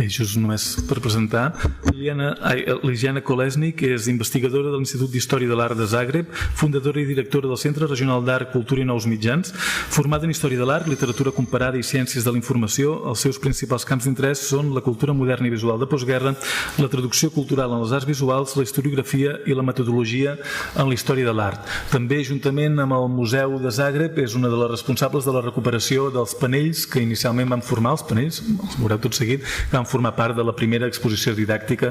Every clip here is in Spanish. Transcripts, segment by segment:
Bé, just només per presentar, l'Iliana Kolesnik, que és investigadora de l'Institut d'Història de l'Art de Zagreb, fundadora i directora del Centre Regional d'Art, Cultura i Nous Mitjans. Formada en Història de l'Art, Literatura Comparada i Ciències de la Informació, els seus principals camps d'interès són la cultura moderna i visual de postguerra, la traducció cultural en les arts visuals, la historiografia i la metodologia en la història de l'art. També, juntament amb el Museu de Zagreb, és una de les responsables de la recuperació dels panells que inicialment van formar, els panells, els veureu tot seguit, que van formar part de la primera exposició didàctica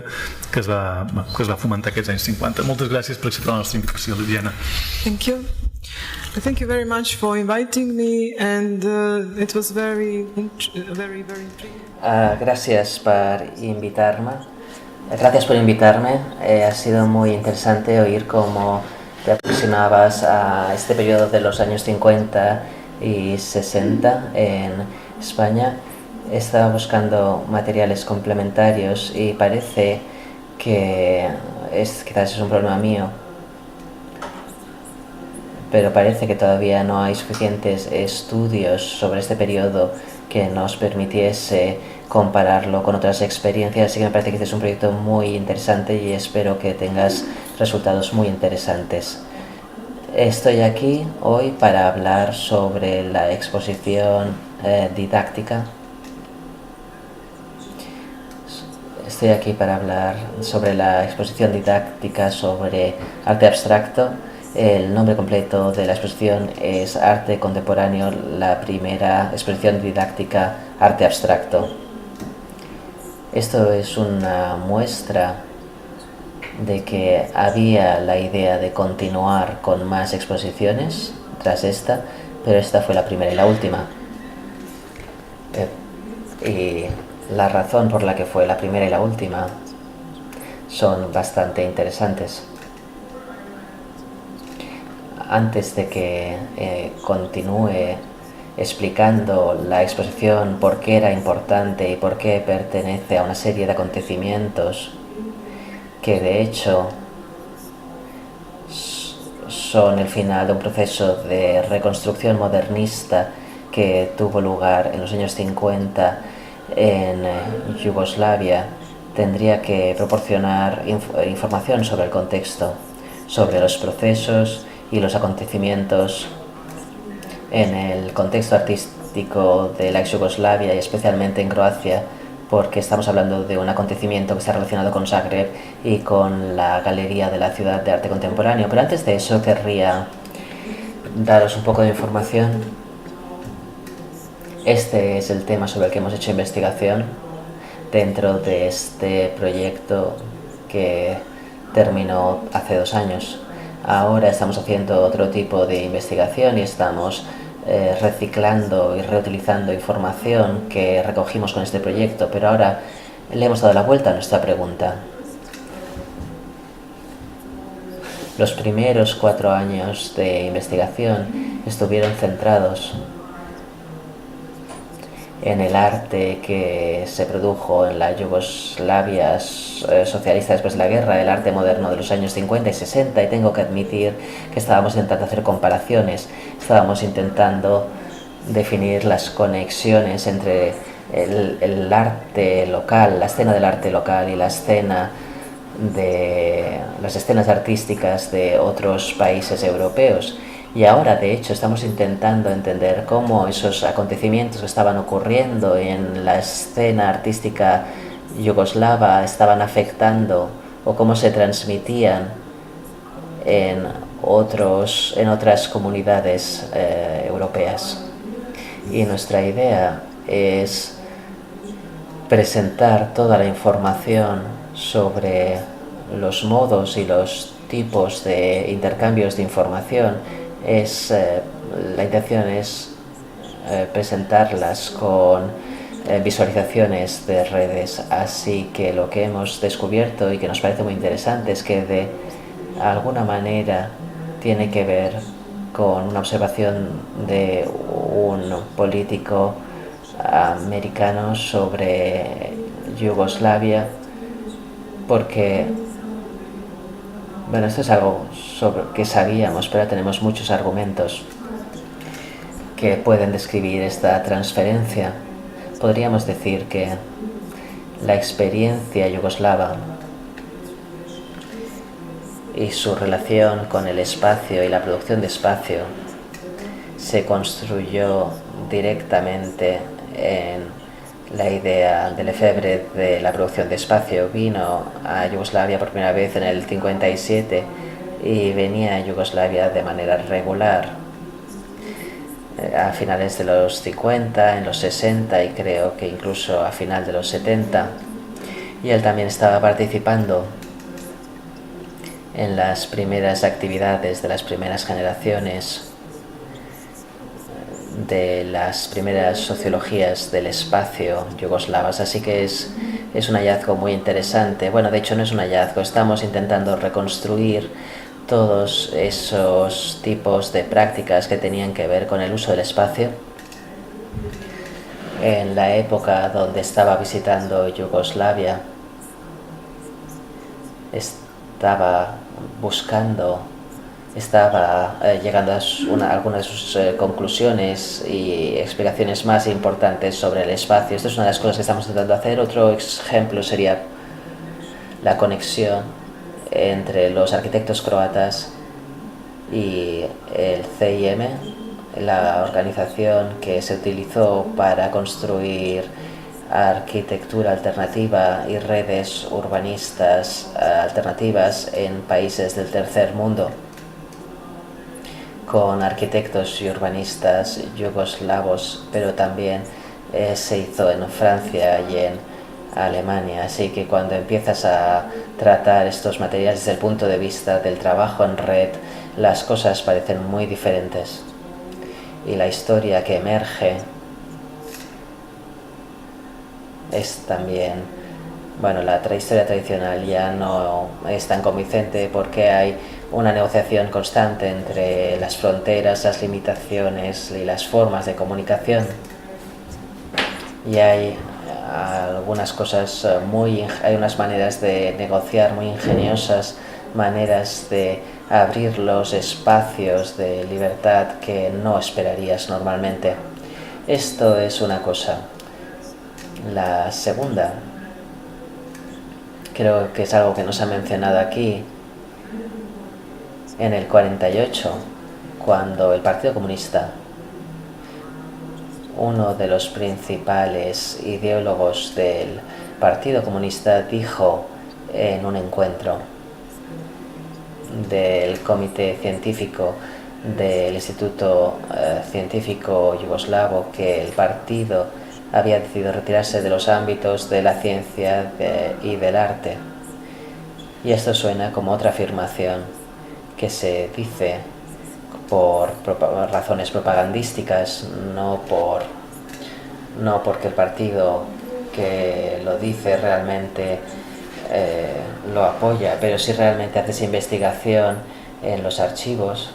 que es va fomentar aquests anys 50. Moltes gràcies per acceptar la nostra invitació, Liliana. Thank you. Thank you very much for inviting me, and it was very intriguing. Gracias por invitarme. Gracias por invitarme. Ha sido muy interesante oír cómo te aproximabas a este periodo de los años 50 y 60 en España. Estaba buscando materiales complementarios y parece que quizás es un problema mío, pero parece que todavía no hay suficientes estudios sobre este periodo que nos permitiese compararlo con otras experiencias, así que me parece que este es un proyecto muy interesante y espero que tengas resultados muy interesantes. Estoy aquí hoy para hablar sobre la exposición didáctica. Estoy aquí para hablar sobre la exposición didáctica sobre arte abstracto. El nombre completo de la exposición es Arte Contemporáneo, la primera exposición didáctica Arte Abstracto. Esto es una muestra de que había la idea de continuar con más exposiciones tras esta, pero esta fue la primera y la última. Y la razón por la que fue la primera y la última son bastante interesantes. Antes de que continúe explicando la exposición, por qué era importante y por qué pertenece a una serie de acontecimientos que de hecho son el final de un proceso de reconstrucción modernista que tuvo lugar en los años 50 en Yugoslavia, tendría que proporcionar información sobre el contexto, sobre los procesos y los acontecimientos en el contexto artístico de la ex Yugoslavia y especialmente en Croacia, porque estamos hablando de un acontecimiento que está relacionado con Zagreb y con la Galería de la Ciudad de Arte Contemporáneo. Pero antes de eso querría daros un poco de información. Este es el tema sobre el que hemos hecho investigación dentro de este proyecto que terminó hace 2 años. Ahora estamos haciendo otro tipo de investigación y estamos reciclando y reutilizando información que recogimos con este proyecto, pero ahora le hemos dado la vuelta a nuestra pregunta. Los primeros 4 años de investigación estuvieron centrados en el arte que se produjo en la Yugoslavia socialista después de la guerra, el arte moderno de los años 50 y 60, y tengo que admitir que estábamos intentando hacer comparaciones, estábamos intentando definir las conexiones entre el arte local, la escena del arte local y la escena de las escenas artísticas de otros países europeos. Y ahora, de hecho, estamos intentando entender cómo esos acontecimientos que estaban ocurriendo en la escena artística yugoslava estaban afectando o cómo se transmitían en otras comunidades europeas. Y nuestra idea es presentar toda la información sobre los modos y los tipos de intercambios de información. La intención es presentarlas con visualizaciones de redes, así que lo que hemos descubierto y que nos parece muy interesante es que de alguna manera tiene que ver con una observación de un político americano sobre Yugoslavia, porque bueno, esto es algo sobre que sabíamos, pero tenemos muchos argumentos que pueden describir esta transferencia. Podríamos decir que la experiencia yugoslava y su relación con el espacio y la producción de espacio se construyó directamente en la idea de Lefebvre de la producción de espacio. Vino a Yugoslavia por primera vez en el 57 y venía a Yugoslavia de manera regular a finales de los 50, en los 60 y creo que incluso a final de los 70. Y él también estaba participando en las primeras actividades de las primeras generaciones de las primeras sociologías del espacio yugoslavas, así que es un hallazgo muy interesante. Bueno, de hecho no es un hallazgo, estamos intentando reconstruir todos esos tipos de prácticas que tenían que ver con el uso del espacio. En la época donde estaba visitando Yugoslavia, estaba llegando a algunas de sus conclusiones y explicaciones más importantes sobre el espacio. Esto es una de las cosas que estamos intentando hacer. Otro ejemplo sería la conexión entre los arquitectos croatas y el CIM, la organización que se utilizó para construir arquitectura alternativa y redes urbanistas alternativas en países del tercer mundo, con arquitectos y urbanistas yugoslavos, pero también se hizo en Francia y en Alemania. Así que cuando empiezas a tratar estos materiales desde el punto de vista del trabajo en red, las cosas parecen muy diferentes. Y la historia que emerge es también, bueno, la historia tradicional ya no es tan convincente porque hay una negociación constante entre las fronteras, las limitaciones y las formas de comunicación. Y hay algunas cosas hay unas maneras de negociar muy ingeniosas, maneras de abrir los espacios de libertad que no esperarías normalmente. Esto es una cosa. La segunda, creo que es algo que no se ha mencionado aquí. En el 48, cuando el Partido Comunista, uno de los principales ideólogos del Partido Comunista, dijo en un encuentro del Comité Científico del Instituto Científico Yugoslavo que el partido había decidido retirarse de los ámbitos de la ciencia y del arte. Y esto suena como otra afirmación que se dice por razones propagandísticas, no porque el partido que lo dice realmente lo apoya, pero si realmente haces investigación en los archivos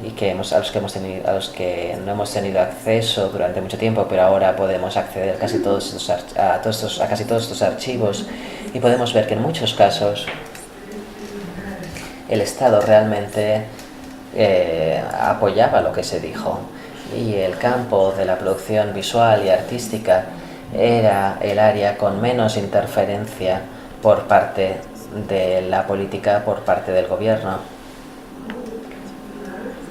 y a los que no hemos tenido acceso durante mucho tiempo, pero ahora podemos acceder a casi todos estos archivos, y podemos ver que en muchos casos el Estado realmente apoyaba lo que se dijo, y el campo de la producción visual y artística era el área con menos interferencia por parte de la política, por parte del gobierno.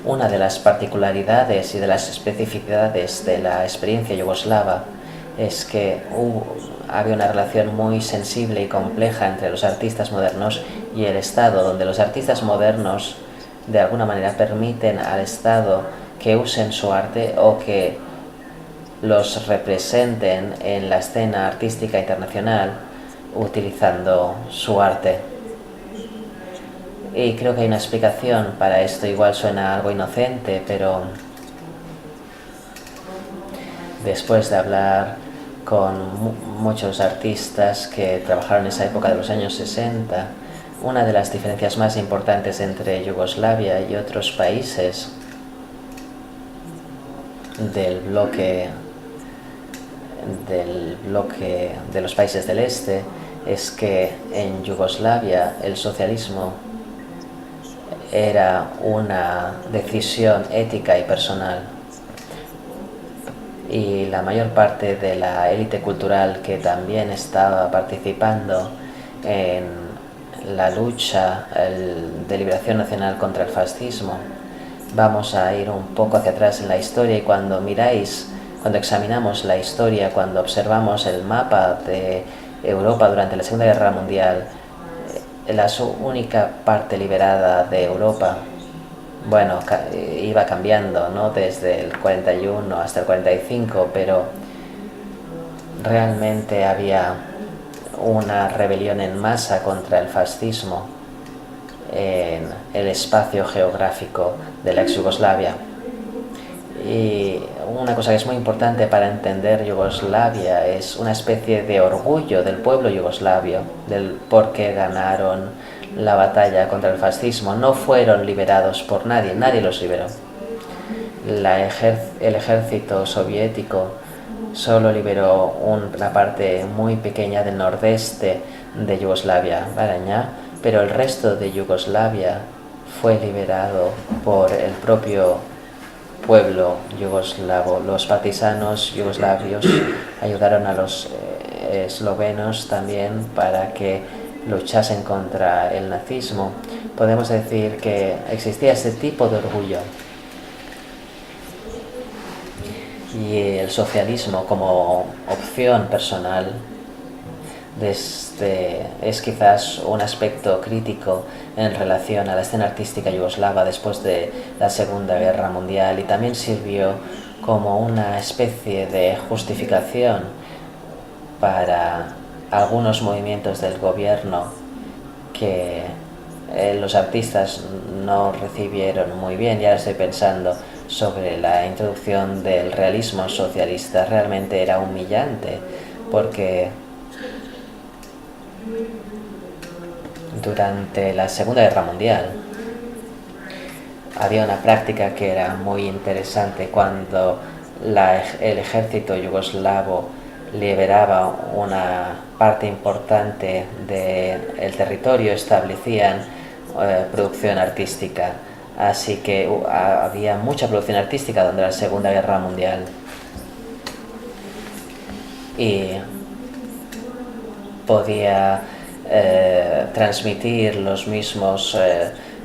Una de las particularidades y de las especificidades de la experiencia yugoslava es que había una relación muy sensible y compleja entre los artistas modernos y el Estado, donde los artistas modernos de alguna manera permiten al Estado que usen su arte o que los representen en la escena artística internacional utilizando su arte. Y creo que hay una explicación para esto. Igual suena algo inocente, pero después de hablar con muchos artistas que trabajaron en esa época de los años 60, una de las diferencias más importantes entre Yugoslavia y otros países del bloque de los países del este es que en Yugoslavia el socialismo era una decisión ética y personal, y la mayor parte de la élite cultural que también estaba participando en la lucha de liberación nacional contra el fascismo. Vamos a ir un poco hacia atrás en la historia, y cuando examinamos la historia, cuando observamos el mapa de Europa durante la Segunda Guerra Mundial, la única parte liberada de Europa, bueno, iba cambiando, ¿no?, desde el 41 hasta el 45, pero realmente había una rebelión en masa contra el fascismo en el espacio geográfico de la ex Yugoslavia. Y una cosa que es muy importante para entender Yugoslavia es una especie de orgullo del pueblo yugoslavio, porque ganaron la batalla contra el fascismo. No fueron liberados por nadie, nadie los liberó. El ejército soviético solo liberó una parte muy pequeña del nordeste de Yugoslavia, Baranja, pero el resto de Yugoslavia fue liberado por el propio pueblo yugoslavo. Los partisanos yugoslavios ayudaron a los eslovenos también para que luchasen contra el nazismo. Podemos decir que existía ese tipo de orgullo, y el socialismo como opción personal es quizás un aspecto crítico en relación a la escena artística yugoslava después de la Segunda Guerra Mundial, y también sirvió como una especie de justificación para algunos movimientos del gobierno que los artistas no recibieron muy bien. Ya estoy pensando sobre la introducción del realismo socialista. Realmente era humillante, porque durante la Segunda Guerra Mundial había una práctica que era muy interesante. Cuando el ejército yugoslavo liberaba una parte importante del territorio, establecían producción artística. Así que había mucha producción artística durante la Segunda Guerra Mundial. Y podía transmitir los mismos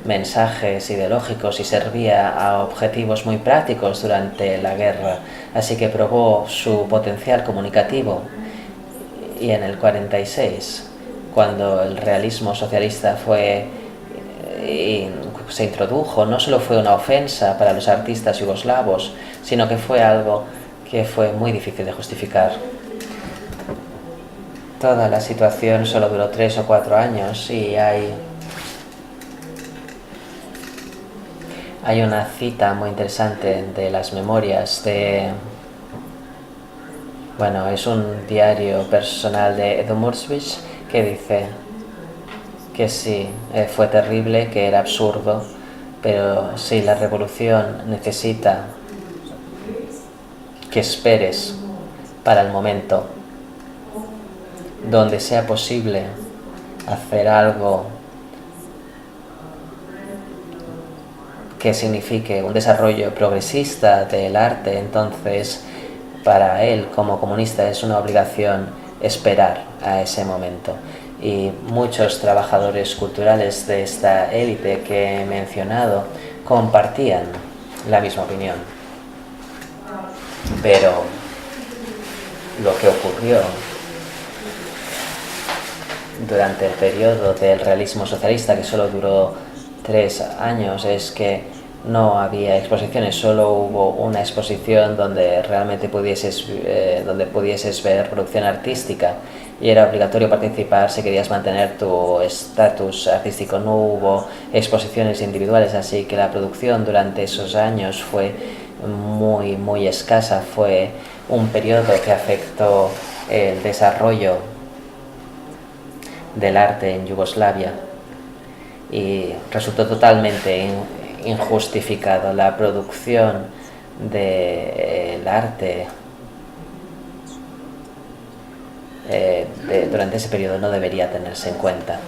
mensajes ideológicos y servía a objetivos muy prácticos durante la guerra. Así que probó su potencial comunicativo. Y en el 46, cuando el realismo socialista se introdujo, no solo fue una ofensa para los artistas yugoslavos, sino que fue algo que fue muy difícil de justificar. Toda la situación solo duró 3 o 4 años, y hay una cita muy interesante de las memorias es un diario personal de Edo Mursic, que dice que sí, fue terrible, que era absurdo, pero si la revolución necesita que esperes para el momento donde sea posible hacer algo que signifique un desarrollo progresista del arte, entonces para él como comunista es una obligación esperar a ese momento. Y muchos trabajadores culturales de esta élite que he mencionado compartían la misma opinión. Pero lo que ocurrió durante el periodo del realismo socialista, que solo duró 3 años, es que no había exposiciones, solo hubo una exposición donde realmente pudieses ver producción artística, y era obligatorio participar si querías mantener tu estatus artístico. No hubo exposiciones individuales, así que la producción durante esos años fue muy, muy escasa. Fue un periodo que afectó el desarrollo del arte en Yugoslavia y resultó totalmente injustificado. La producción del arte durante ese periodo no debería tenerse en cuenta.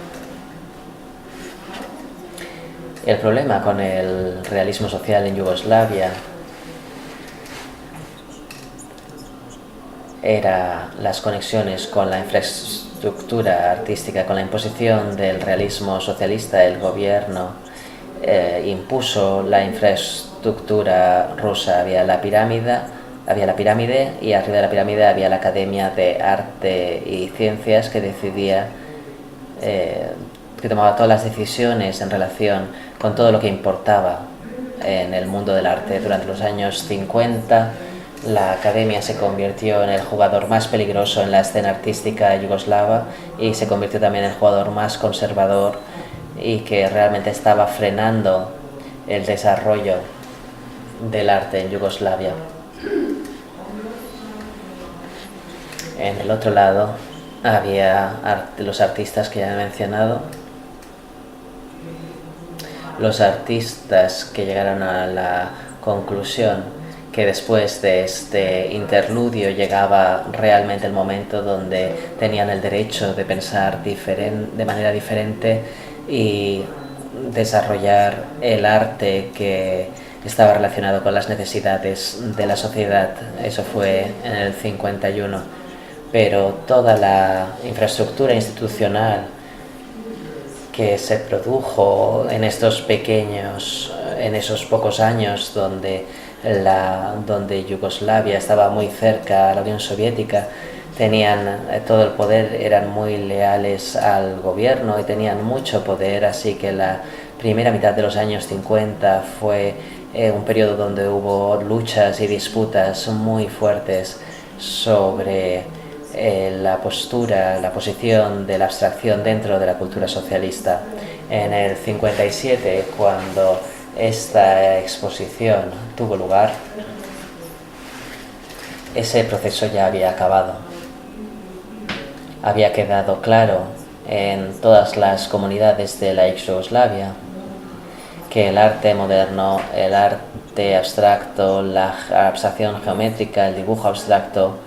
El problema con el realismo social en Yugoslavia era las conexiones con la infraestructura artística, con la imposición del realismo socialista. El gobierno impuso la infraestructura rusa. Había la pirámide y arriba de la pirámide había la Academia de Arte y Ciencias que decidía, que tomaba todas las decisiones en relación con todo lo que importaba en el mundo del arte. Durante los años 50, la Academia se convirtió en el jugador más peligroso en la escena artística yugoslava y se convirtió también en el jugador más conservador y que realmente estaba frenando el desarrollo del arte en Yugoslavia. En el otro lado había los artistas que ya he mencionado, los artistas que llegaron a la conclusión que después de este interludio llegaba realmente el momento donde tenían el derecho de pensar de manera diferente y desarrollar el arte que estaba relacionado con las necesidades de la sociedad. Eso fue en el 51. Pero toda la infraestructura institucional que se produjo en esos pocos años donde Yugoslavia estaba muy cerca a la Unión Soviética, tenían todo el poder, eran muy leales al gobierno y tenían mucho poder, así que la primera mitad de los años 50 fue un periodo donde hubo luchas y disputas muy fuertes sobre la posición de la abstracción dentro de la cultura socialista. En el 57, cuando esta exposición tuvo lugar, ese proceso ya había acabado. Había quedado claro en todas las comunidades de la ex Yugoslavia que el arte moderno, el arte abstracto, la abstracción geométrica, el dibujo abstracto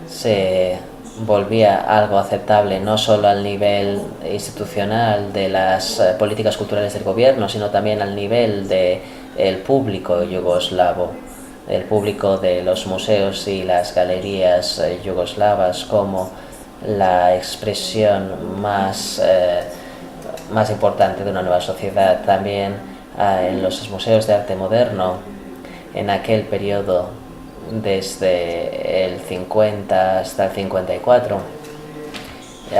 se volvía algo aceptable no solo al nivel institucional de las políticas culturales del gobierno, sino también al nivel del público yugoslavo, el público de los museos y las galerías yugoslavas como la expresión más importante de una nueva sociedad. También en los museos de arte moderno, en aquel periodo desde el 50 hasta el 54,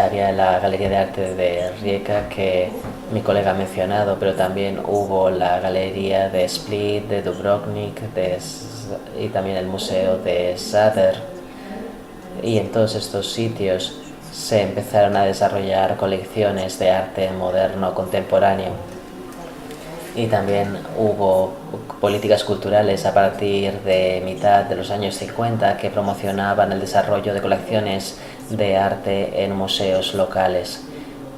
había la Galería de Arte de Rijeka que mi colega ha mencionado, pero también hubo la Galería de Split, de Dubrovnik y también el Museo de Zadar. Y en todos estos sitios se empezaron a desarrollar colecciones de arte moderno contemporáneo. Y también hubo políticas culturales a partir de mitad de los años 50 que promocionaban el desarrollo de colecciones de arte en museos locales,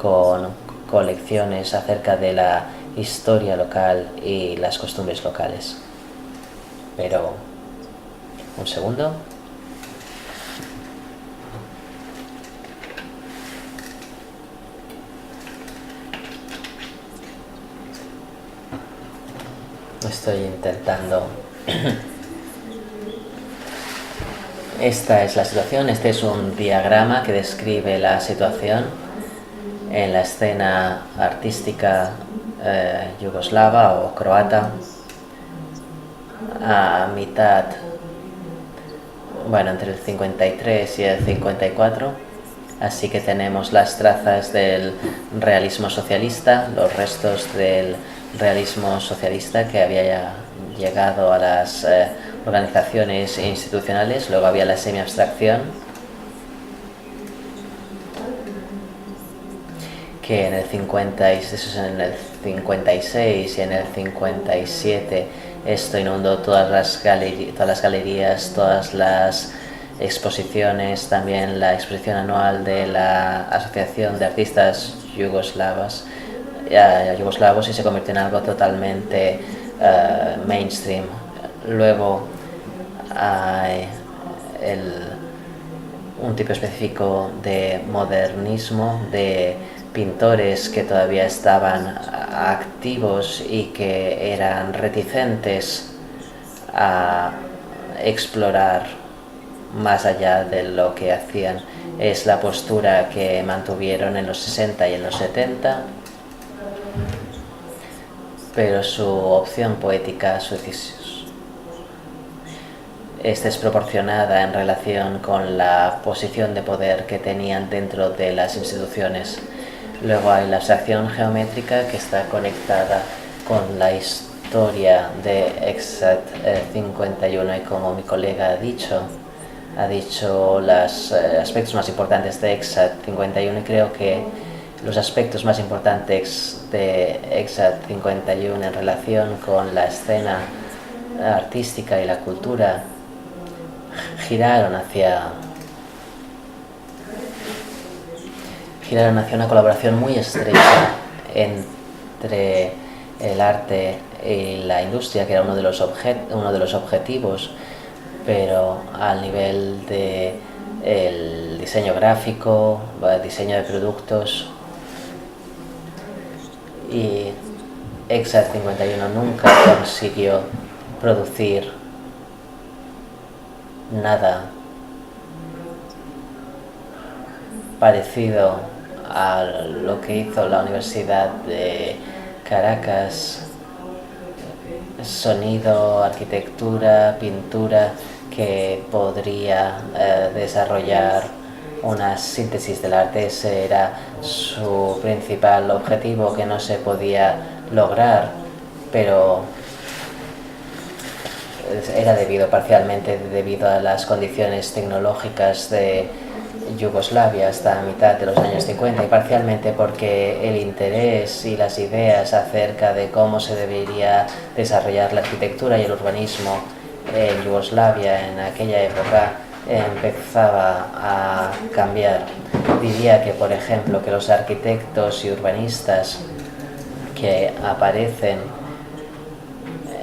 con colecciones acerca de la historia local y las costumbres locales. Pero, un segundo. Estoy intentando. Esta es la situación. Este es un diagrama que describe la situación en la escena artística yugoslava o croata a mitad, entre el 53 y el 54. Así que tenemos las trazas del realismo socialista, los restos del realismo socialista que había ya llegado a las organizaciones institucionales. Luego había la semi-abstracción, que en el 56 y en el 57 esto inundó todas las galerías, todas las exposiciones, también la exposición anual de la Asociación de Artistas Yugoslavos, y se convirtió en algo totalmente mainstream. Luego hay un tipo específico de modernismo, de pintores que todavía estaban activos y que eran reticentes a explorar más allá de lo que hacían. Es la postura que mantuvieron en los 60 y en los 70, pero su opción poética es desproporcionada en relación con la posición de poder que tenían dentro de las instituciones. Luego hay la abstracción geométrica, que está conectada con la historia de EXAT 51, y como mi colega ha dicho los aspectos más importantes de EXAT 51, y creo que los aspectos más importantes de EXAT 51 en relación con la escena artística y la cultura giraron hacia una colaboración muy estrecha entre el arte y la industria, que era uno de los objetivos, pero al nivel de el diseño gráfico, el diseño de productos. Y EXAT 51 nunca consiguió producir nada parecido a lo que hizo la Universidad de Caracas: sonido, arquitectura, pintura, que podría desarrollar una síntesis del arte. Ese era su principal objetivo, que no se podía lograr, pero era parcialmente debido a las condiciones tecnológicas de Yugoslavia hasta la mitad de los años 50, y parcialmente porque el interés y las ideas acerca de cómo se debería desarrollar la arquitectura y el urbanismo en Yugoslavia en aquella época empezaba a cambiar. Diría que, por ejemplo, que los arquitectos y urbanistas que aparecen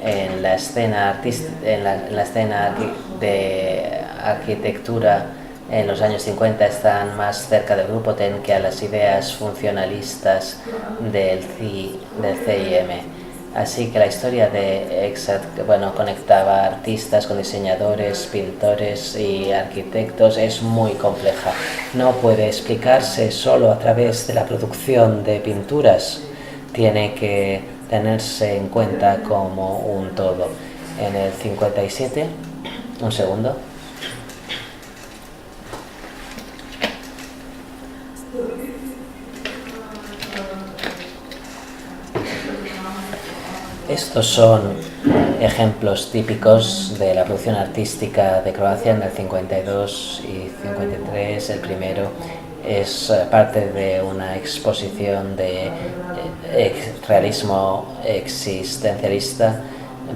en la escena de arquitectura en los años 50 están más cerca del grupo TEN que a las ideas funcionalistas del CIM. Así que la historia de EXAT, conectaba artistas con diseñadores, pintores y arquitectos, es muy compleja. No puede explicarse solo a través de la producción de pinturas, tiene que tenerse en cuenta como un todo. En el 57, un segundo. Estos son ejemplos típicos de la producción artística de Croacia en el 52 y 53. El primero es parte de una exposición de realismo existencialista.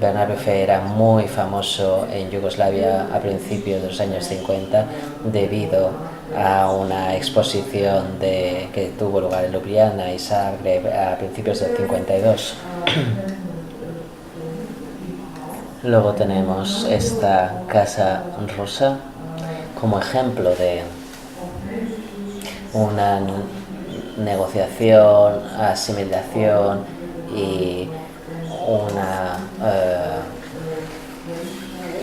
Bernard Buffet era muy famoso en Yugoslavia a principios de los años 50 debido a una exposición que tuvo lugar en Ljubljana y Zagreb a principios del 52. Luego tenemos esta Casa Rosa como ejemplo de una negociación, asimilación y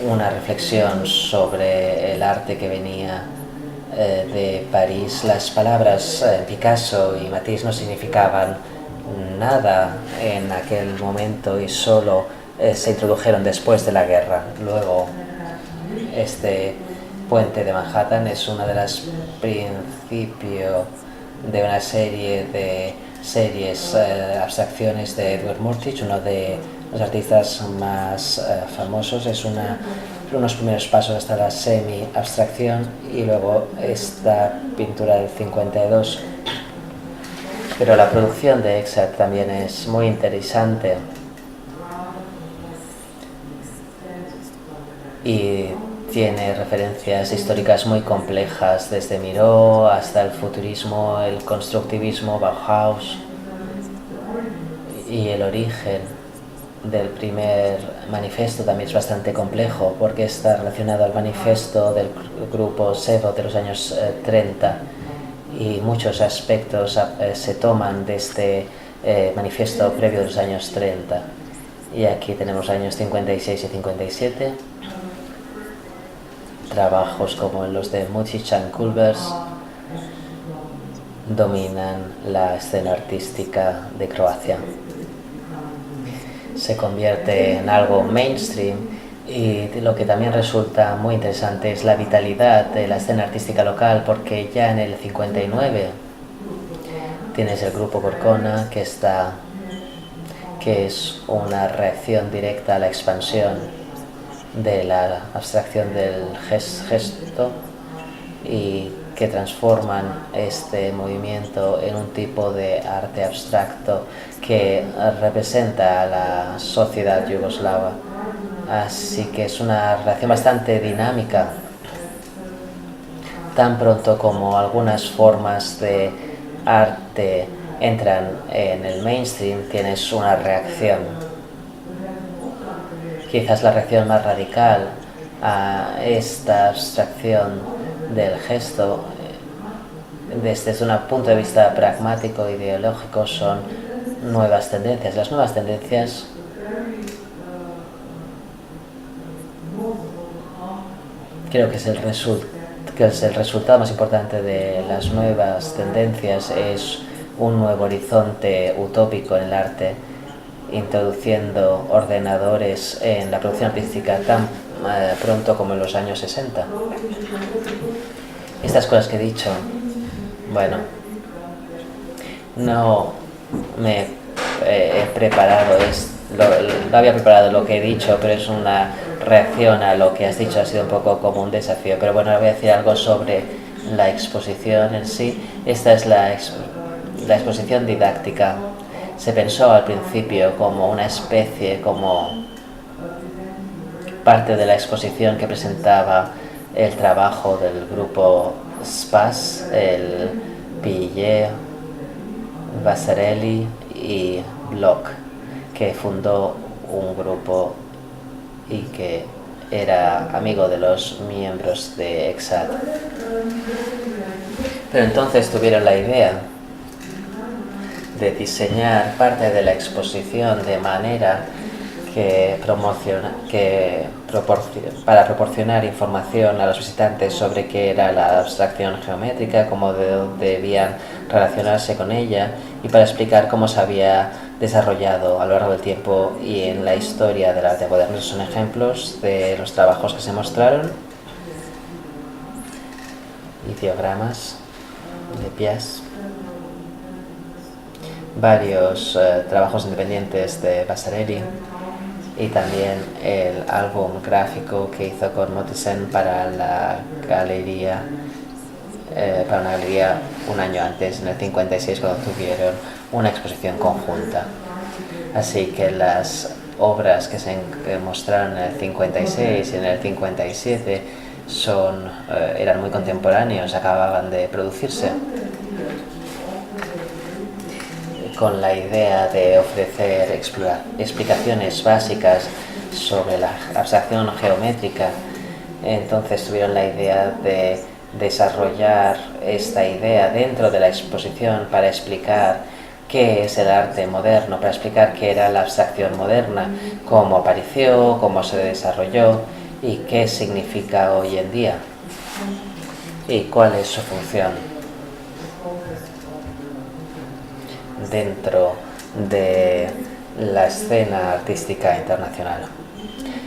una reflexión sobre el arte que venía de París. Las palabras Picasso y Matisse no significaban nada en aquel momento y solo se introdujeron después de la guerra. Luego, este puente de Manhattan es uno de los principios de una serie de abstracciones de Edward Murtich, uno de los artistas más famosos. Es unos primeros pasos hasta la semi-abstracción y luego esta pintura del 52. Pero la producción de EXAT también es muy interesante y tiene referencias históricas muy complejas, desde Miró hasta el futurismo, el constructivismo, Bauhaus, y el origen del primer manifiesto también es bastante complejo porque está relacionado al manifiesto del grupo Sevo de los años 30 y muchos aspectos se toman de este manifiesto previo de los años 30. Y aquí tenemos años 56 y 57. trabajos como los de Mujic and Kulbers dominan la escena artística de Croacia. Se convierte en algo mainstream y lo que también resulta muy interesante es la vitalidad de la escena artística local, porque ya en el 59 tienes el grupo Gorgona que es una reacción directa a la expansión de la abstracción del gesto y que transforman este movimiento en un tipo de arte abstracto que representa a la sociedad yugoslava. Así que es una relación bastante dinámica. Tan pronto como algunas formas de arte entran en el mainstream, tienes una reacción. Quizás la reacción más radical a esta abstracción del gesto, desde un punto de vista pragmático e ideológico, son nuevas tendencias. Las nuevas tendencias creo que es el resultado más importante de las nuevas tendencias es un nuevo horizonte utópico en el arte, introduciendo ordenadores en la producción artística tan pronto como en los años 60. Estas cosas que he dicho, bueno, no me he preparado, no había preparado lo que he dicho, pero es una reacción a lo que has dicho, ha sido un poco como un desafío. Pero bueno, ahora voy a decir algo sobre la exposición en sí. Esta es la exposición didáctica. Se pensó al principio como una especie, como parte de la exposición que presentaba el trabajo del grupo Spas, el Pillet, Vasarely y Bloch, que fundó un grupo y que era amigo de los miembros de EXAD. Pero entonces tuvieron la idea de diseñar parte de la exposición de manera para proporcionar información a los visitantes sobre qué era la abstracción geométrica, cómo debían relacionarse con ella y para explicar cómo se había desarrollado a lo largo del tiempo y en la historia del arte moderno. Son ejemplos de los trabajos que se mostraron y diagramas de Pias. Varios trabajos independientes de Vasarely y también el álbum gráfico que hizo con Mottesen para la galería, para una galería un año antes, en el 56, cuando tuvieron una exposición conjunta. Así que las obras que se mostraron en el 56 y en el 57 eran muy contemporáneos, acababan de producirse, con la idea de ofrecer explicaciones básicas sobre la abstracción geométrica. Entonces tuvieron la idea de desarrollar esta idea dentro de la exposición para explicar qué es el arte moderno, para explicar qué era la abstracción moderna, cómo apareció, cómo se desarrolló y qué significa hoy en día y cuál es su función dentro de la escena artística internacional.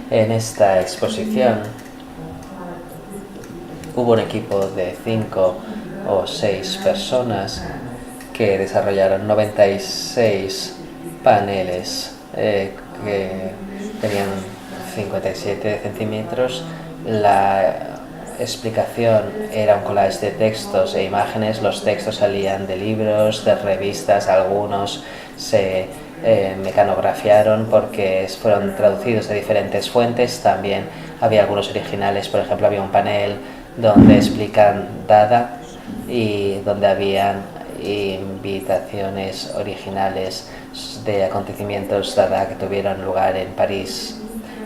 En esta exposición hubo un equipo de 5 o 6 personas que desarrollaron 96 paneles que tenían 57 centímetros. La explicación era un collage de textos e imágenes. Los textos salían de libros, de revistas, algunos se mecanografiaron porque fueron traducidos de diferentes fuentes. También había algunos originales, por ejemplo había un panel donde explican Dada y donde habían invitaciones originales de acontecimientos Dada que tuvieron lugar en París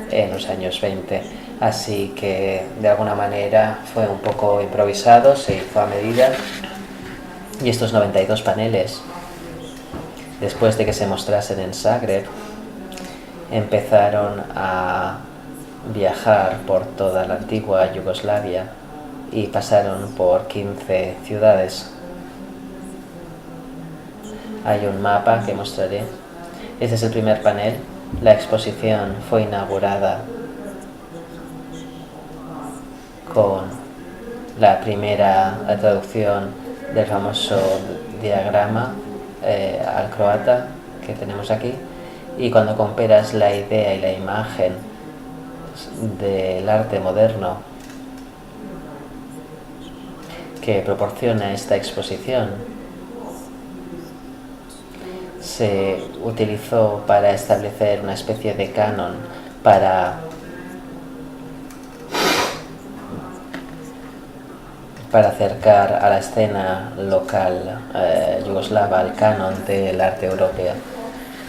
en los años 20. Así que de alguna manera fue un poco improvisado, se hizo a medida. Y estos 92 paneles, después de que se mostrasen en Zagreb, empezaron a viajar por toda la antigua Yugoslavia y pasaron por 15 ciudades. Hay un mapa que mostraré. Este es el primer panel. La exposición fue inaugurada con la primera traducción del famoso diagrama al croata que tenemos aquí, y cuando comparas la idea y la imagen del arte moderno que proporciona esta exposición, se utilizó para establecer una especie de canon para acercar a la escena local yugoslava al canon del arte europeo.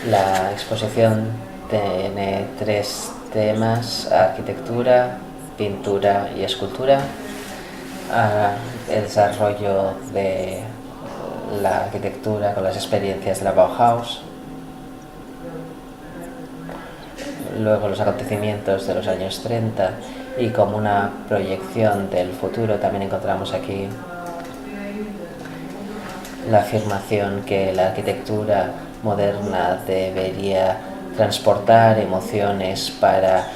La exposición tiene 3 temas: arquitectura, pintura y escultura. El desarrollo de la arquitectura con las experiencias de la Bauhaus. Luego los acontecimientos de los años 30, y como una proyección del futuro también encontramos aquí la afirmación que la arquitectura moderna debería transportar emociones para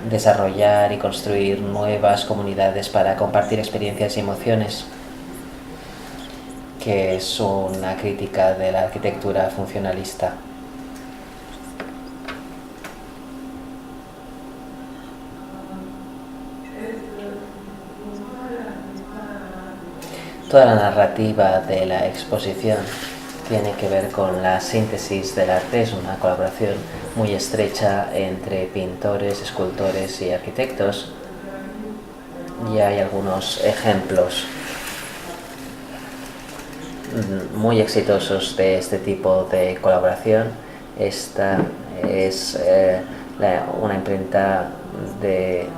desarrollar y construir nuevas comunidades para compartir experiencias y emociones, que es una crítica de la arquitectura funcionalista. Toda la narrativa de la exposición tiene que ver con la síntesis del arte. Es una colaboración muy estrecha entre pintores, escultores y arquitectos, y hay algunos ejemplos muy exitosos de este tipo de colaboración. Esta es una imprenta de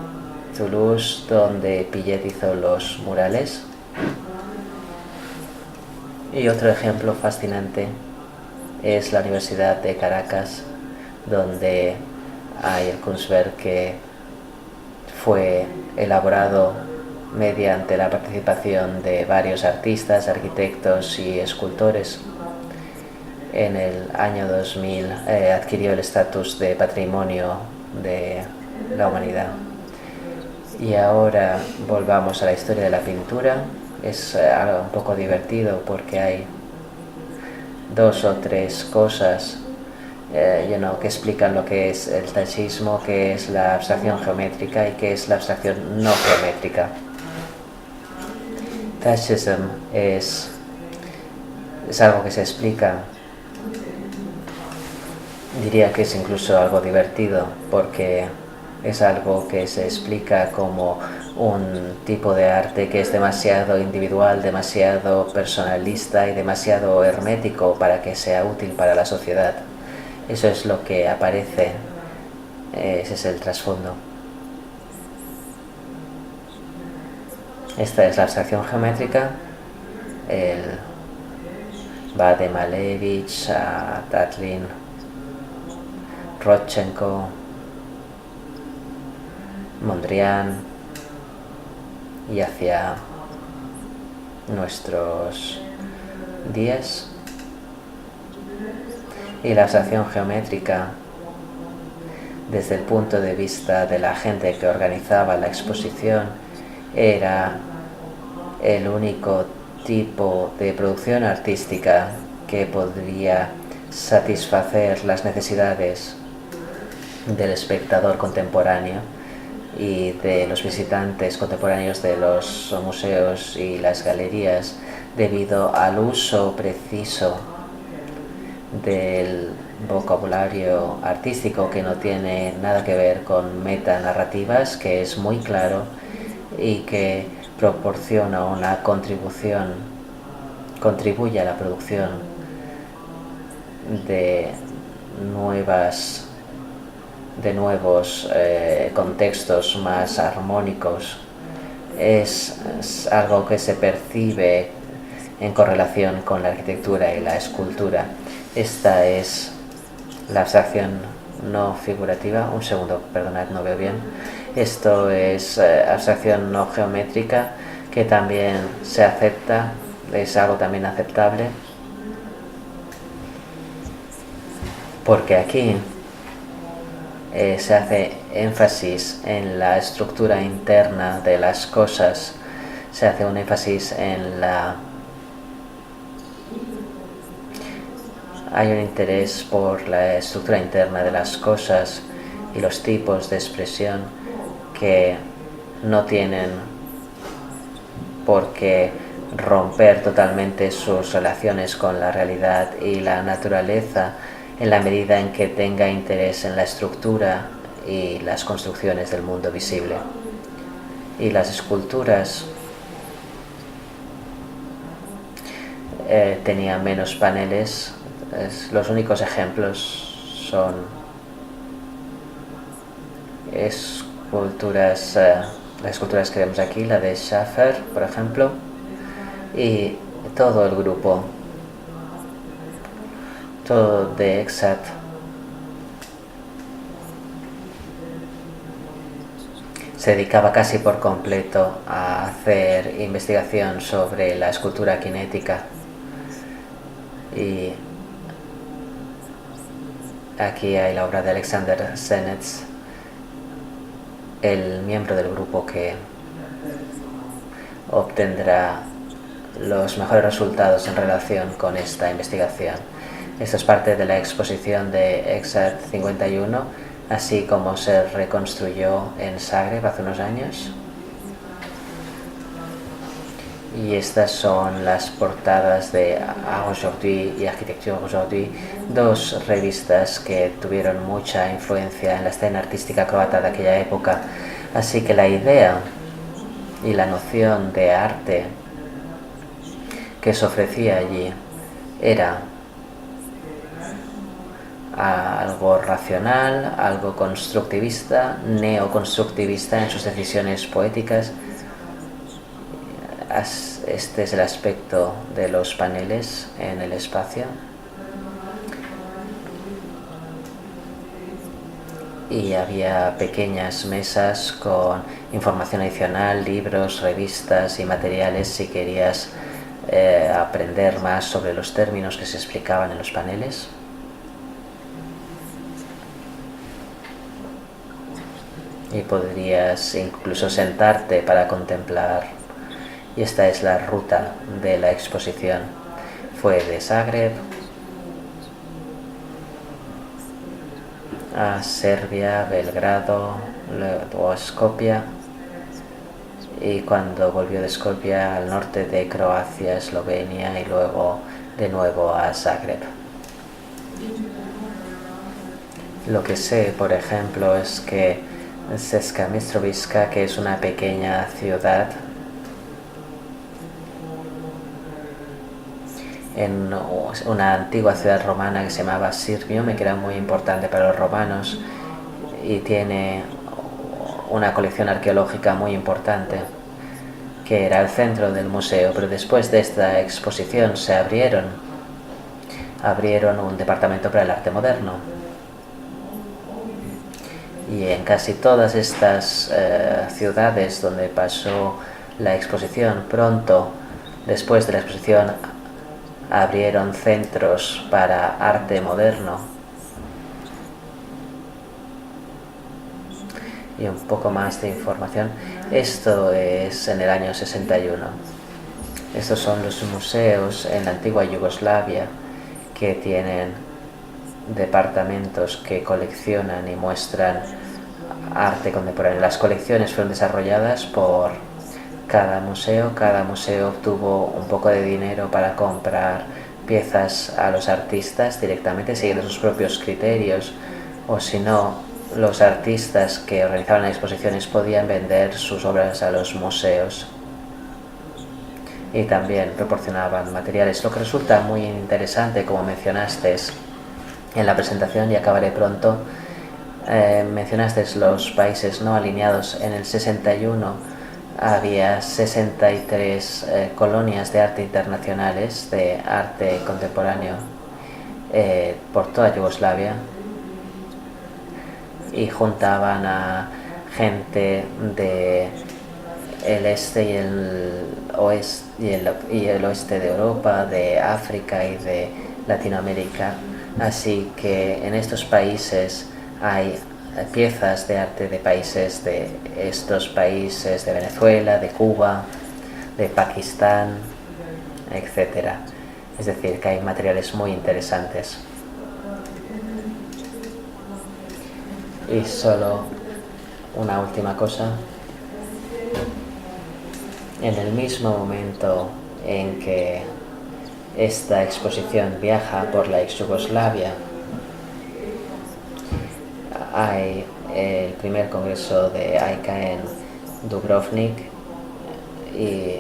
Toulouse donde Pillet hizo los murales. Y otro ejemplo fascinante es la Universidad de Caracas, donde hay el Kunstwerk que fue elaborado mediante la participación de varios artistas, arquitectos y escultores. En el año 2000 adquirió el estatus de Patrimonio de la Humanidad. Y ahora volvamos a la historia de la pintura. Es algo un poco divertido porque hay 2 o 3 cosas que explican lo que es el tachismo, que es la abstracción geométrica y que es la abstracción no geométrica. Tachism es algo que se explica, diría que es incluso algo divertido, porque es algo que se explica como un tipo de arte que es demasiado individual, demasiado personalista y demasiado hermético para que sea útil para la sociedad. Eso es lo que aparece, ese es el trasfondo. Esta es la abstracción geométrica. Va de Malevich a Tatlin, Rodchenko, Mondrian y hacia nuestros días. Y la abstracción geométrica, desde el punto de vista de la gente que organizaba la exposición, era el único tipo de producción artística que podría satisfacer las necesidades del espectador contemporáneo y de los visitantes contemporáneos de los museos y las galerías, debido al uso preciso del vocabulario artístico que no tiene nada que ver con metanarrativas, que es muy claro y que proporciona una contribuye a la producción de nuevos contextos más armónicos. Es algo que se percibe en correlación con la arquitectura y la escultura. Esta es la abstracción no figurativa. Un segundo, perdonad, no veo bien. Esto es abstracción no geométrica, que también se acepta, es algo también aceptable, porque aquí se hace énfasis en la estructura interna de las cosas, se hace un énfasis en la... Hay un interés por la estructura interna de las cosas y los tipos de expresión que no tienen por qué romper totalmente sus relaciones con la realidad y la naturaleza, en la medida en que tenga interés en la estructura y las construcciones del mundo visible. Y las esculturas tenían menos paneles. Los únicos ejemplos son esculturas, las esculturas que vemos aquí, la de Schaffer, por ejemplo, y todo el grupo, todo de Exat, se dedicaba casi por completo a hacer investigación sobre la escultura cinética. Y aquí hay la obra de Alexander Senetz, el miembro del grupo que obtendrá los mejores resultados en relación con esta investigación. Esto es parte de la exposición de Exat 51, así como se reconstruyó en Zagreb hace unos años. Y estas son las portadas de Aujourd'hui y Architecture Aujourd'hui, dos revistas que tuvieron mucha influencia en la escena artística croata de aquella época. Así que la idea y la noción de arte que se ofrecía allí era algo racional, algo constructivista, neoconstructivista en sus decisiones poéticas. Este es el aspecto de los paneles en el espacio. Y había pequeñas mesas con información adicional, libros, revistas y materiales si querías aprender más sobre los términos que se explicaban en los paneles. Y podrías incluso sentarte para contemplar. Y esta es la ruta de la exposición. Fue de Zagreb a Serbia, Belgrado, luego a Skopje, y cuando volvió de Skopje al norte de Croacia, Eslovenia, y luego de nuevo a Zagreb. Lo que sé, por ejemplo, es que Česká Mitrovica, que es una pequeña ciudad en una antigua ciudad romana que se llamaba Sirmium, que era muy importante para los romanos, y tiene una colección arqueológica muy importante, que era el centro del museo. Pero después de esta exposición se abrieron un departamento para el arte moderno, y en casi todas estas ciudades donde pasó la exposición, pronto después de la exposición abrieron centros para arte moderno. Y un poco más de información. Esto es en el año 61. Estos son los museos en la antigua Yugoslavia que tienen departamentos que coleccionan y muestran arte contemporáneo. Las colecciones fueron desarrolladas por cada museo obtuvo un poco de dinero para comprar piezas a los artistas directamente, siguiendo sus propios criterios, o si no, los artistas que organizaban las exposiciones podían vender sus obras a los museos y también proporcionaban materiales. Lo que resulta muy interesante, como mencionaste en la presentación, y acabaré pronto, mencionaste los países no alineados. En el 61 había 63 colonias de arte internacionales, de arte contemporáneo, por toda Yugoslavia. y juntaban a gente de el este y el oeste de Europa, de África y de Latinoamérica. Así que en estos países hay piezas de arte de países de estos países, de Venezuela, de Cuba, de Pakistán, etc. Es decir, que hay materiales muy interesantes. Y solo una última cosa. En el mismo momento en que esta exposición viaja por la ex Yugoslavia, hay el primer congreso de AICA en Dubrovnik y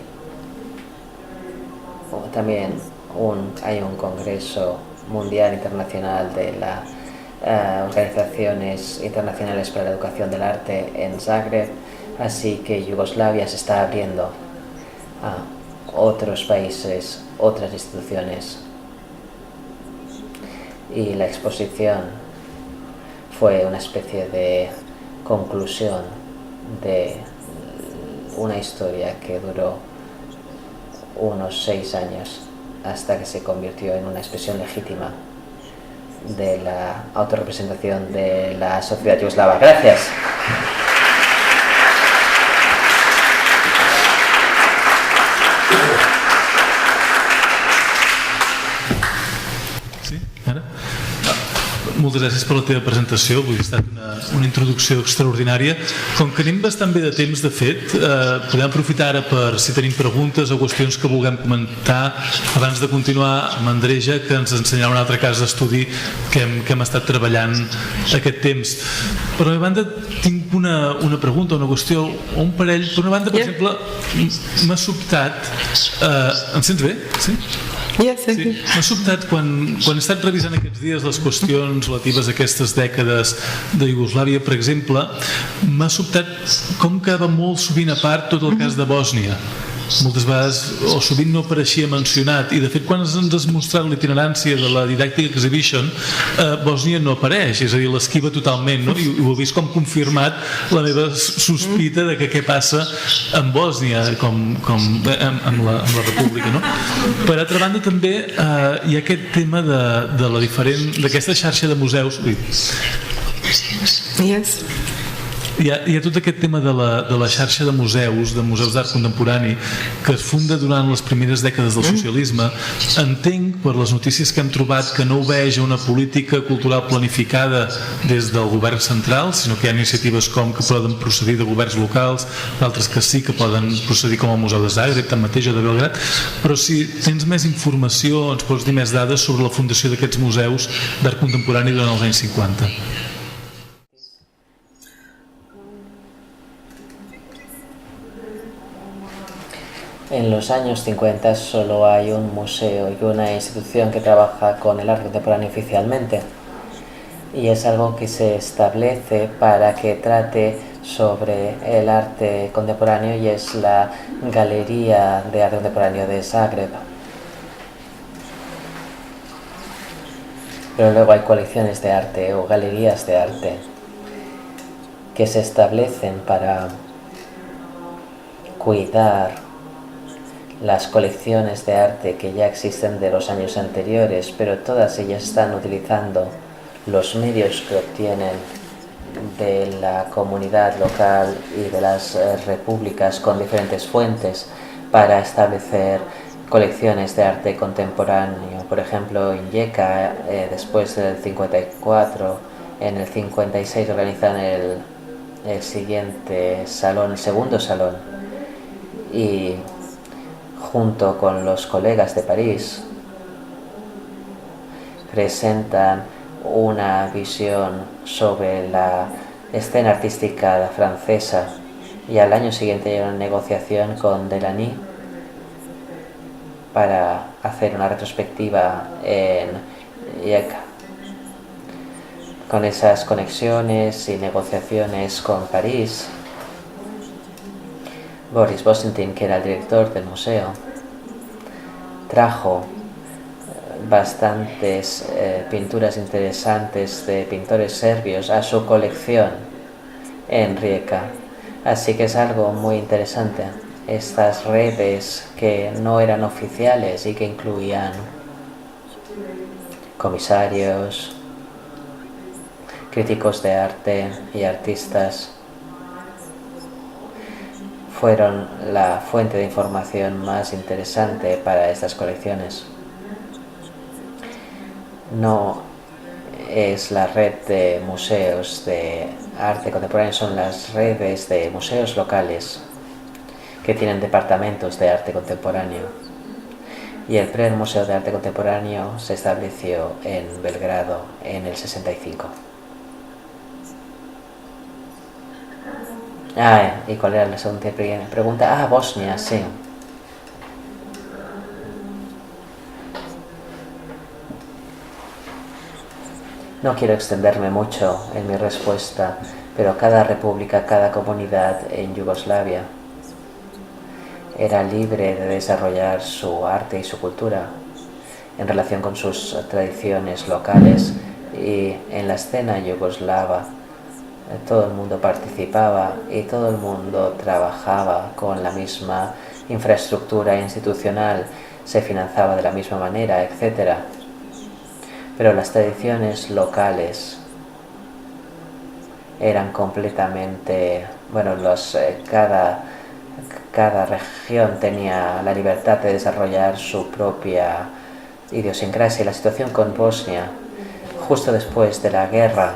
también hay un congreso mundial internacional de las organizaciones internacionales para la educación del arte en Zagreb, así que Yugoslavia se está abriendo a otros países, otras instituciones, y la exposición fue una especie de conclusión de una historia que duró unos 6 años hasta que se convirtió en una expresión legítima de la autorrepresentación de la sociedad yugoslava. Gracias. Moltes gràcies per la teva presentació, vull dir, ha estat una introducció extraordinària. Com que anem bastant bé de temps, de fet, podem aprofitar ara per si tenim preguntes o qüestions que vulguem comentar abans de continuar amb Andreja, que ens ensenyarà un altre cas d'estudi que hem estat treballant aquest temps. Per una banda, tinc una pregunta, una qüestió, o un parell. Per una banda, per exemple, m'ha sobtat... Em sents bé? Sí? Yes, sí. M'ha sobtat quan he estat revisant aquests dies les qüestions relatives a aquestes dècades de Iugoslàvia, per exemple, m'ha sobtat com quedava molt sovint a part tot el cas de Bòsnia. Moltes vegades o sovint no apareixia mencionat, i de fet quan ens has mostrat l'itinerància de la Didactic Exhibition, Bòsnia no apareix, és a dir, l'esquiva totalment, no? I ho he vist com confirmat la meva sospita de que què passa amb Bòsnia amb la república, no? Per altra banda també hi ha aquest tema d'aquesta xarxa de museus. Yes. Hi ha tot aquest tema de la xarxa de museus d'art contemporani, que es funda durant les primeres dècades del socialisme. Entenc per les notícies que hem trobat que no obeeix a una política cultural planificada des del govern central, sinó que hi ha iniciatives que poden procedir de governs locals, d'altres que sí que poden procedir com el Museu de Zagreb, tanmateix o de Belgrad. Però si tens més informació, ens pots dir més dades sobre la fundació d'aquests museus d'art contemporani durant els anys 50. En los años 50 solo hay un museo y una institución que trabaja con el arte contemporáneo oficialmente, y es algo que se establece para que trate sobre el arte contemporáneo, y es la Galería de Arte Contemporáneo de Zagreb. Pero luego hay colecciones de arte o galerías de arte que se establecen para cuidar las colecciones de arte que ya existen de los años anteriores, pero todas ellas están utilizando los medios que obtienen de la comunidad local y de las repúblicas con diferentes fuentes para establecer colecciones de arte contemporáneo. Por ejemplo, en Yeka, después del 54, en el 56 organizan el siguiente salón, el segundo salón, y junto con los colegas de París presentan una visión sobre la escena artística francesa, y al año siguiente hay una negociación con Delany para hacer una retrospectiva en Yeka. Con esas conexiones y negociaciones con París, Boris Bosentin, que era el director del museo, trajo bastantes pinturas interesantes de pintores serbios a su colección en Rijeka. Así que es algo muy interesante. Estas redes que no eran oficiales y que incluían comisarios, críticos de arte y artistas, fueron la fuente de información más interesante para estas colecciones. No es la red de museos de arte contemporáneo, son las redes de museos locales que tienen departamentos de arte contemporáneo. Y el primer museo de arte contemporáneo se estableció en Belgrado en el 65. ¿Y cuál era la segunda pregunta? Bosnia, sí. No quiero extenderme mucho en mi respuesta, pero cada república, cada comunidad en Yugoslavia era libre de desarrollar su arte y su cultura en relación con sus tradiciones locales, y en la escena yugoslava todo el mundo participaba y todo el mundo trabajaba con la misma infraestructura institucional, se financiaba de la misma manera, etc. Pero las tradiciones locales eran completamente, cada región tenía la libertad de desarrollar su propia idiosincrasia. La situación con Bosnia, justo después de la guerra,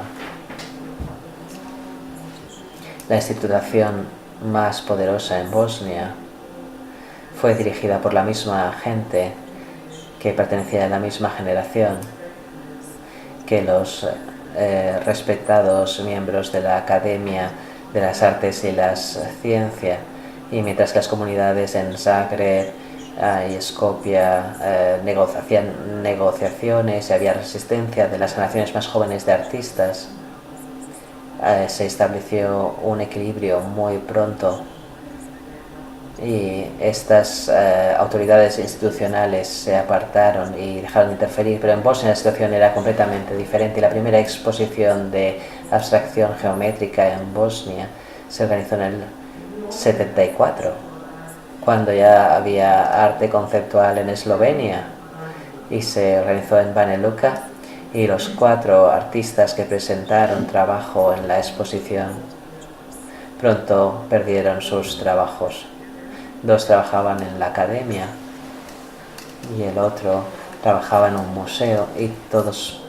la institución más poderosa en Bosnia fue dirigida por la misma gente que pertenecía a la misma generación que los respetados miembros de la Academia de las Artes y las Ciencias, y mientras que las comunidades en Zagreb y Skopje hacían negociaciones y había resistencia de las generaciones más jóvenes de artistas, se estableció un equilibrio muy pronto, y estas autoridades institucionales se apartaron y dejaron de interferir. Pero en Bosnia la situación era completamente diferente, y la primera exposición de abstracción geométrica en Bosnia se organizó en el 74, cuando ya había arte conceptual en Eslovenia, y se organizó en Banja Luka, y los 4 artistas que presentaron trabajo en la exposición pronto perdieron sus trabajos. 2 trabajaban en la academia y el otro trabajaba en un museo, y todos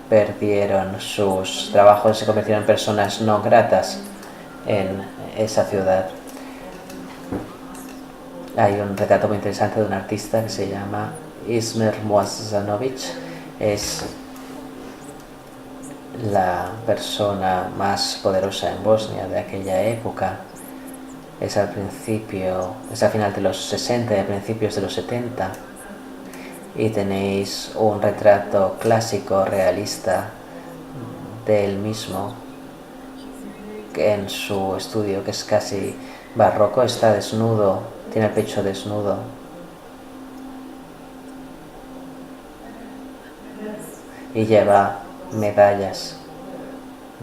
perdieron sus trabajos y se convirtieron en personas no gratas en esa ciudad. Hay un retrato muy interesante de un artista que se llama Ismer Muazzanovic. Es la persona más poderosa en Bosnia de aquella época. Es al final de los 60 y a principios de los 70, y tenéis un retrato clásico realista de él mismo en su estudio, que es casi barroco. Está desnudo, tiene el pecho desnudo, y lleva medallas.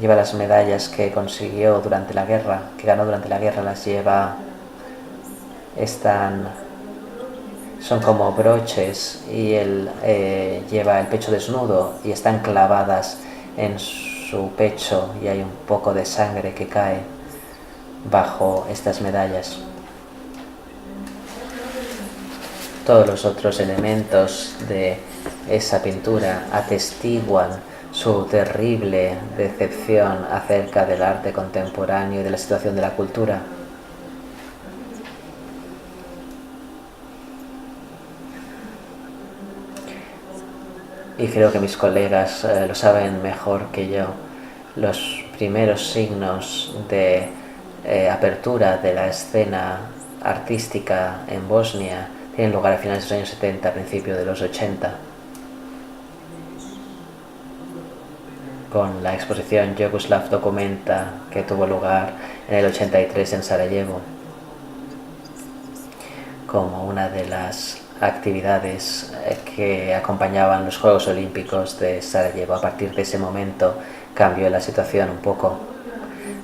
Lleva las medallas que consiguió durante la guerra, que ganó durante la guerra, las lleva. Son como broches, y él lleva el pecho desnudo y están clavadas en su pecho, y hay un poco de sangre que cae bajo estas medallas. Todos los otros elementos de esa pintura atestiguan su terrible decepción acerca del arte contemporáneo y de la situación de la cultura. Y creo que mis colegas lo saben mejor que yo. Los primeros signos de apertura de la escena artística en Bosnia tienen lugar a finales de los años 70, a principios de los 80. Con la exposición Yugoslav Documenta, que tuvo lugar en el 83 en Sarajevo, como una de las actividades que acompañaban los Juegos Olímpicos de Sarajevo. A partir de ese momento cambió la situación un poco.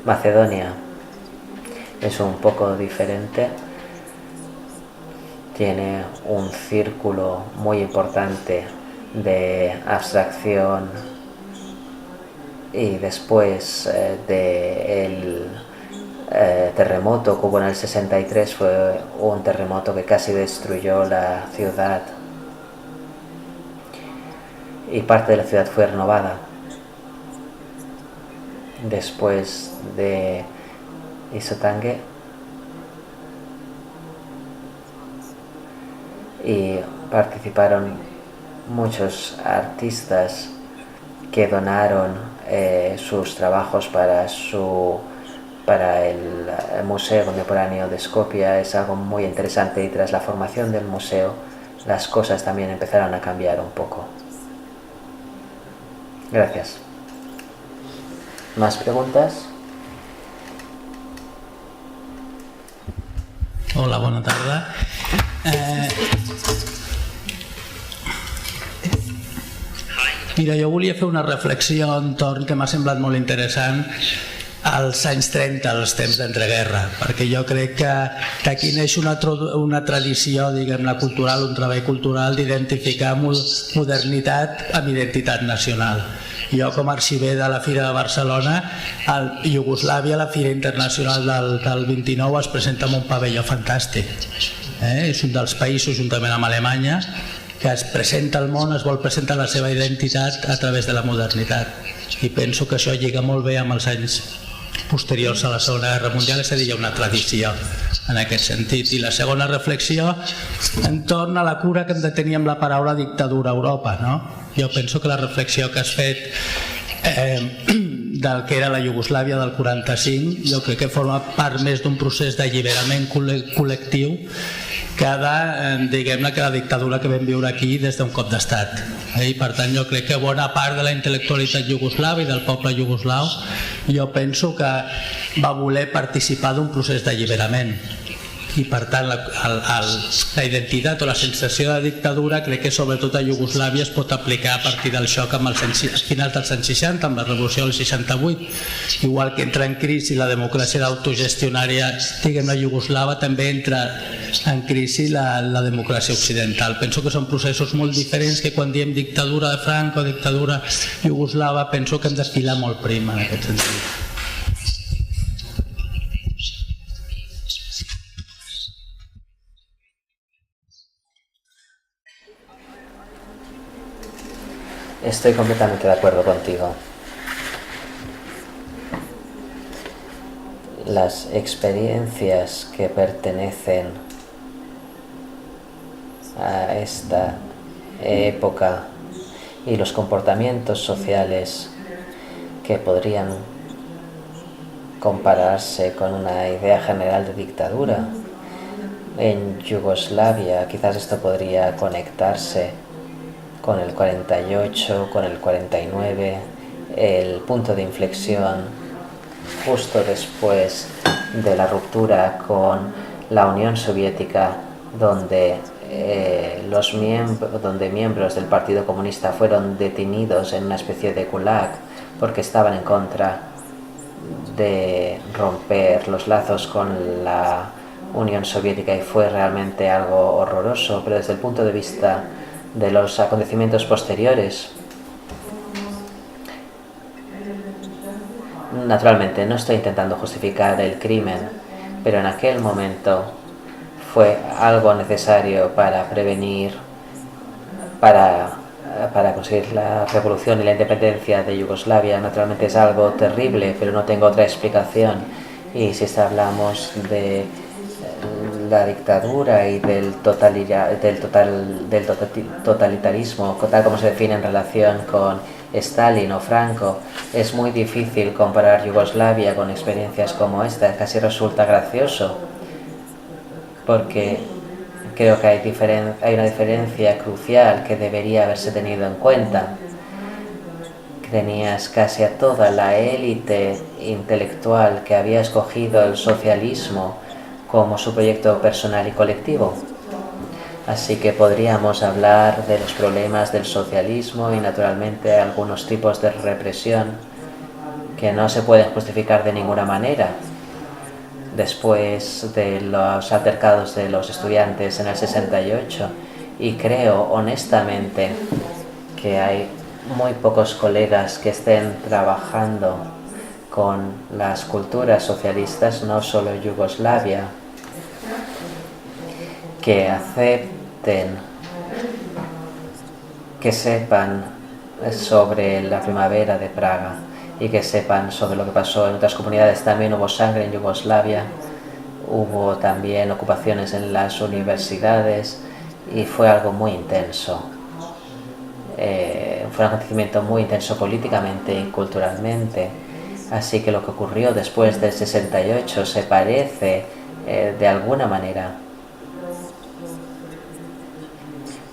Macedonia es un poco diferente. Tiene un círculo muy importante de abstracción y después del terremoto que hubo en el 63 fue un terremoto que casi destruyó la ciudad y parte de la ciudad fue renovada. Después de Isotange y participaron muchos artistas que donaron sus trabajos para el Museo Contemporáneo de Skopje. Es algo muy interesante y tras la formación del museo las cosas también empezaron a cambiar un poco. Gracias. ¿Más preguntas? Hola, bona tarda. Mira, jo volia fer una reflexió entorn que m'ha semblat molt interessant als anys 30, als temps d'entreguerra, perquè jo crec que d'aquí neix una tradició, diguem-ne, cultural, un treball cultural d'identificar modernitat amb identitat nacional. Jo, com a arxiver de la Fira de Barcelona, a Iugoslàvia, la Fira Internacional del 29, es presenta amb un pavelló fantàstic. És un dels països, juntament amb Alemanya, que es presenta al món, es vol presentar la seva identitat a través de la modernitat. I penso que això lliga molt bé amb els anys posteriors a la Segona Guerra Mundial, és a dir, hi ha una tradició en aquest sentit. I la segona reflexió entorn a la cura que hem de tenir amb la paraula dictadura a Europa, no? Jo penso que la reflexió que has fet del que era la Iugoslàvia del 45, jo crec que forma part més d'un procés d'alliberament col·lectiu que diguem-ne que la dictadura que vam viure aquí des d'un cop d'estat. I per tant jo crec que bona part de la intel·lectualitat iugoslava i del poble iugoslau jo penso que va voler participar d'un procés d'alliberament. I per tant la identitat o la sensació de dictadura crec que sobretot a Iugoslàvia es pot aplicar a partir del xoc amb els finals dels anys 60, amb la revolució del 68. Igual que entra en crisi la democràcia autogestionària, diguem-ne, iugoslava, també entra en crisi la democràcia occidental. Penso que són processos molt diferents que quan diem dictadura de Franco, dictadura iugoslava, penso que hem d'esfilar molt prim en aquest sentit. Estoy completamente de acuerdo contigo. Las experiencias que pertenecen a esta época y los comportamientos sociales que podrían compararse con una idea general de dictadura en Yugoslavia, quizás esto podría conectarse con el 48, con el 49, el punto de inflexión justo después de la ruptura con la Unión Soviética, donde miembros del Partido Comunista fueron detenidos en una especie de gulag porque estaban en contra de romper los lazos con la Unión Soviética, y fue realmente algo horroroso. Pero desde el punto de vista de los acontecimientos posteriores, naturalmente no estoy intentando justificar el crimen, pero en aquel momento fue algo necesario para prevenir, para conseguir la revolución y la independencia de Yugoslavia. Naturalmente es algo terrible, pero no tengo otra explicación. Y si hablamos de la dictadura y del totalitarismo, tal como se define en relación con Stalin o Franco, es muy difícil comparar Yugoslavia con experiencias como esta. Casi resulta gracioso, porque creo que hay una diferencia crucial que debería haberse tenido en cuenta. Tenías casi a toda la élite intelectual que había escogido el socialismo como su proyecto personal y colectivo. Así que podríamos hablar de los problemas del socialismo y naturalmente algunos tipos de represión que no se pueden justificar de ninguna manera. Después de los altercados de los estudiantes en el 68, y creo honestamente que hay muy pocos colegas que estén trabajando con las culturas socialistas, no solo Yugoslavia, que acepten, que sepan sobre la primavera de Praga y que sepan sobre lo que pasó en otras comunidades. También hubo sangre en Yugoslavia, hubo también ocupaciones en las universidades y fue algo muy intenso. Fue un acontecimiento muy intenso políticamente y culturalmente. Así que lo que ocurrió después del 68 se parece de alguna manera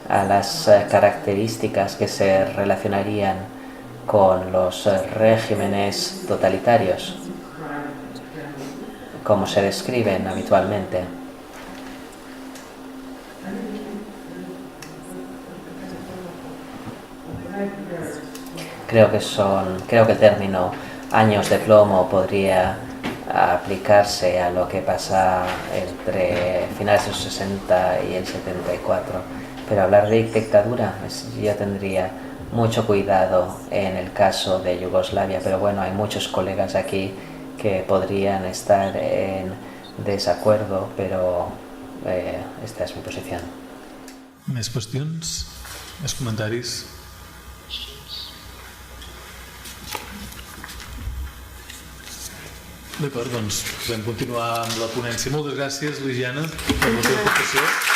a las características que se relacionarían con los regímenes totalitarios, como se describen habitualmente. Creo que el término años de plomo podría aplicarse a lo que pasa entre finales de los 60 y el 74, pero hablar de dictadura, yo tendría mucho cuidado en el caso de Yugoslavia, pero bueno, hay muchos colegas aquí que podrían estar en desacuerdo, pero esta es mi posición. Més qüestions? Més comentaris? D'acord, doncs podem continuar amb la ponència. Moltes gràcies, Ligiana, per la teva aportació.